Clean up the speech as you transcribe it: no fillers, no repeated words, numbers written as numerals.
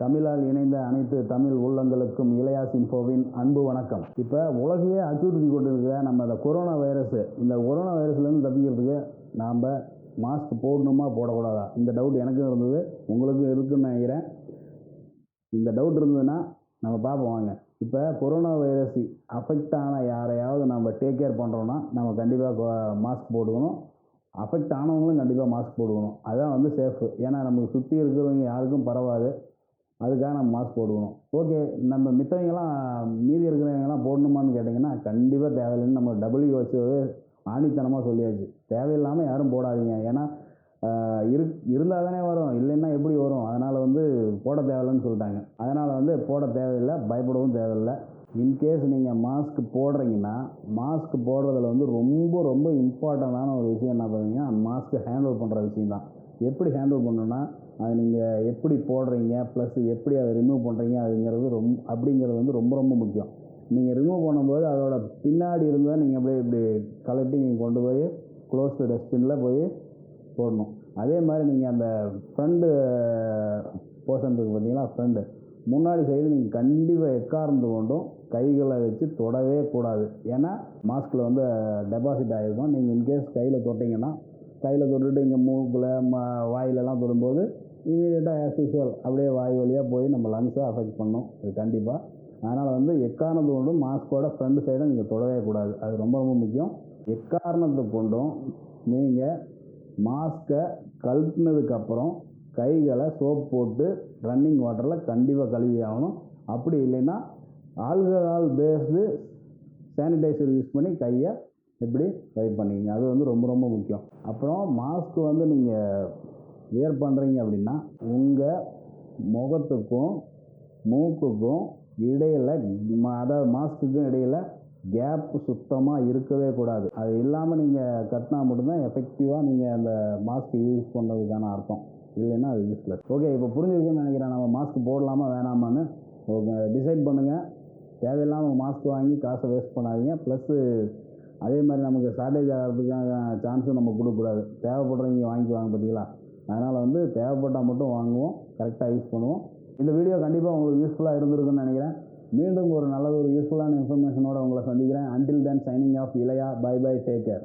தமிழால் இணைந்த அனைத்து தமிழ் உள்ளங்களுக்கும் இளையாஸ் இன்ஃபோவின் அன்பு வணக்கம். இப்போ உலகையே அச்சுறுத்தி கொண்டிருக்கிற நம்ம இந்த கொரோனா வைரஸ்லேருந்து தப்பிக்கிறதுக்கு நாம் மாஸ்க் போடணுமா போடக்கூடாதா, இந்த டவுட் எனக்கும் இருந்தது, உங்களுக்கும் இருக்குன்னு நினைக்கிறேன். இந்த டவுட் இருந்ததுன்னா நம்ம பார்ப்போம் வாங்க. இப்போ கொரோனா வைரஸ் அஃபெக்ட் ஆன யாரையாவது நம்ம டேக் கேர் பண்ணுறோன்னா நம்ம கண்டிப்பாக மாஸ்க் போட்டுக்கணும். அஃபெக்ட் ஆனவங்களும் கண்டிப்பாக மாஸ்க் போட்டுக்கணும். அதுதான் வந்து சேஃபு. ஏன்னா நமக்கு சுற்றி இருக்கிறவங்க யாருக்கும் பரவாது. அதுக்காக நம்ம மாஸ்க் போட்டுக்கணும். ஓகே, நம்ம மீதி இருக்கிறவங்கலாம் போடணுமான்னு கேட்டிங்கன்னா கண்டிப்பாக தேவையில்லைன்னு நம்ம WHO ஆணித்தனமாக சொல்லியாச்சு. தேவையில்லாமல் யாரும் போடாதீங்க. ஏன்னா இருந்தால் தானே வரும், இல்லைன்னா எப்படி வரும்? அதனால் வந்து போட தேவையில்லைன்னு சொல்லிட்டாங்க. அதனால் போட தேவையில்லை, பயப்படவும் தேவையில்லை. இன்கேஸ் நீங்கள் மாஸ்க் போடுறீங்கன்னா மாஸ்க் போடுறதுல ரொம்ப ரொம்ப இம்பார்ட்டண்டான ஒரு விஷயம் என்ன பார்த்தீங்கன்னா, மாஸ்க்கை ஹேண்டில் பண்ணுற விஷயம் தான். எப்படி ஹேண்டில் பண்ணணும்னா, அது நீங்கள் எப்படி போடுறீங்க ப்ளஸ் எப்படி அதை ரிமூவ் பண்ணுறீங்க அப்படிங்கிறது ரொம்ப ரொம்ப முக்கியம். நீங்கள் ரிமூவ் பண்ணும்போது அதோட பின்னாடி இருந்தால் நீங்கள் அப்படியே இப்படி கலட்டி நீங்கள் கொண்டு போய் க்ளோஸ்டு டஸ்ட்பினில் போய் போடணும். அதே மாதிரி நீங்கள் அந்த ஃப்ரண்ட்டு போர்ஷன் இருக்குது பார்த்தீங்களா, ஃப்ரண்ட்டு முன்னாடி சைடு நீங்கள் கண்டிப்பாக எக்காரணத்து கொண்டும் கைகளை வச்சு தொடவே கூடாது. ஏன்னா மாஸ்கில் டெபாசிட் ஆகிருக்கும். நீங்கள் இன்கேஸ் கையில் தொட்டிங்கன்னா, கையில் தொட்டுட்டு இங்கே மூக்கில் வாயிலெல்லாம் தொடும்போது இமீடியட்டாக ஆஸ் யூஸ்வல் அப்படியே வாய் வழியாக போய் நம்ம லங்ஸை அஃபெக்ட் பண்ணும். அது கண்டிப்பாக. அதனால் எக்காரணத்து கொண்டும் மாஸ்கோட ஃப்ரண்ட் சைடை நீங்கள் தொடவே கூடாது. அது ரொம்ப ரொம்ப முக்கியம். எக்காரணத்தை கொண்டும் நீங்கள் மாஸ்கை கழட்டினதுக்கப்புறம் கைகளை சோப் போட்டு ரன்னிங் வாட்டரில் கண்டிப்பாக கழுவி ஆகணும். அப்படி இல்லைன்னா ஆல்கஹால் பேஸ்டு சானிடைசர் யூஸ் பண்ணி கையை எப்படி வைப் பண்ணிக்கங்க. அது ரொம்ப ரொம்ப முக்கியம். அப்புறம் மாஸ்க் நீங்கள் வியர் பண்ணுறீங்க அப்படின்னா உங்கள் முகத்துக்கும் மூக்குக்கும் இடையில், அதாவது மாஸ்க்குக்கும் இடையில் கேப்பு சுத்தமாக இருக்கவே கூடாது. அது இல்லாமல் நீங்கள் கட்டினா மட்டும்தான் எஃபெக்டிவாக நீங்கள் அந்த மாஸ்க் யூஸ் பண்ணுறதுக்கான அர்த்தம். இல்லைன்னா அது யூஸ்லெஸ். ஓகே, இப்போ புரிஞ்சுருக்குன்னு நினைக்கிறேன். நம்ம மாஸ்க் போடலாமா வேணாமான்னு டிசைட் பண்ணுங்கள். தேவையில்லாமல் மாஸ்க் வாங்கி காசை வேஸ்ட் பண்ணாதீங்க. ப்ளஸ்ஸு அதே மாதிரி நமக்கு ஷார்ட்டேஜ் ஆகிறதுக்கான சான்ஸும் நம்ம கொடுக்கக்கூடாது. தேவைப்படுறவங்க வாங்கிக்குவாங்க பார்த்தீங்களா. அதனால் தேவைப்பட்டால் மட்டும் வாங்குவோம், கரெக்டாக யூஸ் பண்ணுவோம். இந்த வீடியோ கண்டிப்பாக உங்களுக்கு யூஸ்ஃபுல்லாக இருந்திருக்குன்னு நினைக்கிறேன். மீண்டும் ஒரு நல்ல யூஸ்ஃபுல்லான இன்ஃபர்மேஷனோடு உங்களை சந்திக்கிறேன். Until then signing off Ilaiya. Bye bye, take care.